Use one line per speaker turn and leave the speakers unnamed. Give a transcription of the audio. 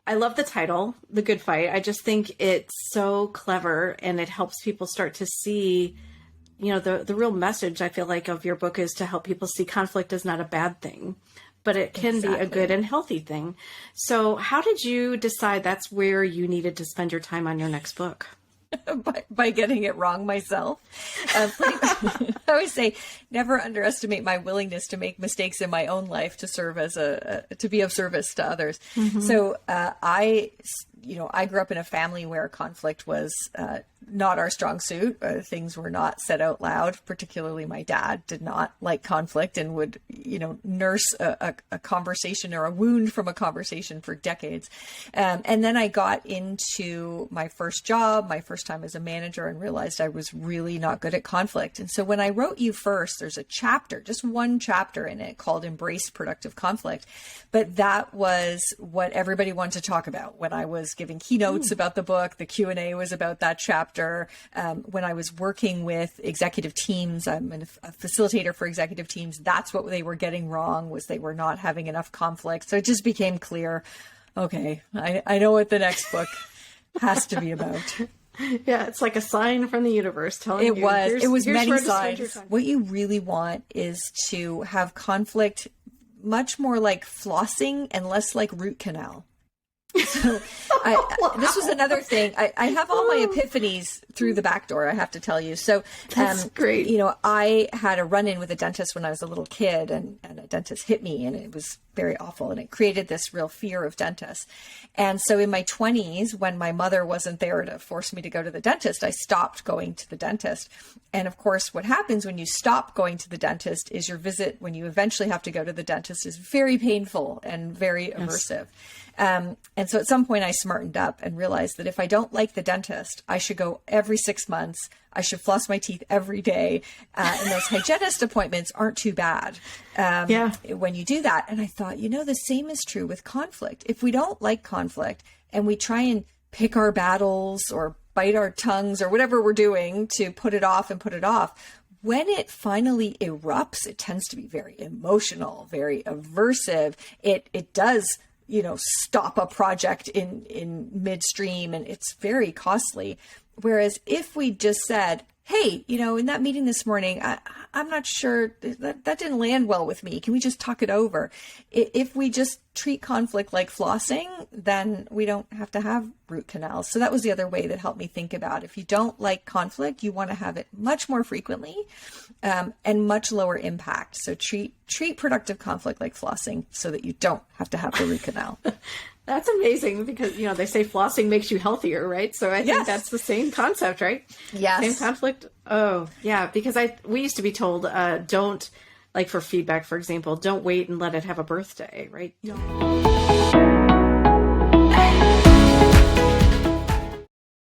I love the title, The Good Fight. I just think it's so clever, and it helps people start to see, the real message, I feel like, of your book is to help people see conflict is not a bad thing, but it can be a good and healthy thing. So how did you decide that's where you needed to spend your time on your next book?
by getting it wrong myself. I always say, never underestimate my willingness to make mistakes in my own life to serve as to be of service to others. Mm-hmm. So I grew up in a family where conflict was not our strong suit. Things were not said out loud. Particularly my dad did not like conflict and would, nurse a conversation or a wound from a conversation for decades. And then I got into my first job, my first time as a manager, and realized I was really not good at conflict. And so when I wrote You First, there's a chapter, just one chapter in it called Embrace Productive Conflict. But that was what everybody wanted to talk about when I was giving keynotes about the book. The Q&A was about that chapter. When I was working with executive teams, I'm a facilitator for executive teams. That's what they were getting wrong, was they were not having enough conflict. So it just became clear, okay, I know what the next book has to be about.
Yeah, it's like a sign from the universe telling you.
It was many signs. What you really want is to have conflict much more like flossing and less like root canal. So this was another thing. I have all my epiphanies through the back door, I have to tell you. So
that's great.
I had a run-in with a dentist when I was a little kid, and a dentist hit me, and it was very awful. And it created this real fear of dentists. And so in my 20s, when my mother wasn't there to force me to go to the dentist, I stopped going to the dentist. And of course, what happens when you stop going to the dentist is your visit, when you eventually have to go to the dentist, is very painful and very aversive. And so at some point I smartened up and realized that if I don't like the dentist, I should go every 6 months. I should floss my teeth every day. And those hygienist appointments aren't too bad when you do that. And I thought, the same is true with conflict. If we don't like conflict and we try and pick our battles or bite our tongues or whatever we're doing to put it off, when it finally erupts, it tends to be very emotional, very aversive. It does stop a project in midstream, and it's very costly. Whereas if we just said, hey, in that meeting this morning, I'm not sure that didn't land well with me. Can we just talk it over? If we just treat conflict like flossing, then we don't have to have root canals. So that was the other way that helped me think about, if you don't like conflict, you want to have it much more frequently and much lower impact. So treat productive conflict like flossing so that you don't have to have the root canal.
That's amazing, because, they say flossing makes you healthier, right? So I think that's the same concept, right?
Yes.
Same conflict. Oh, yeah. Because we used to be told, don't, like for feedback, for example, don't wait and let it have a birthday, right?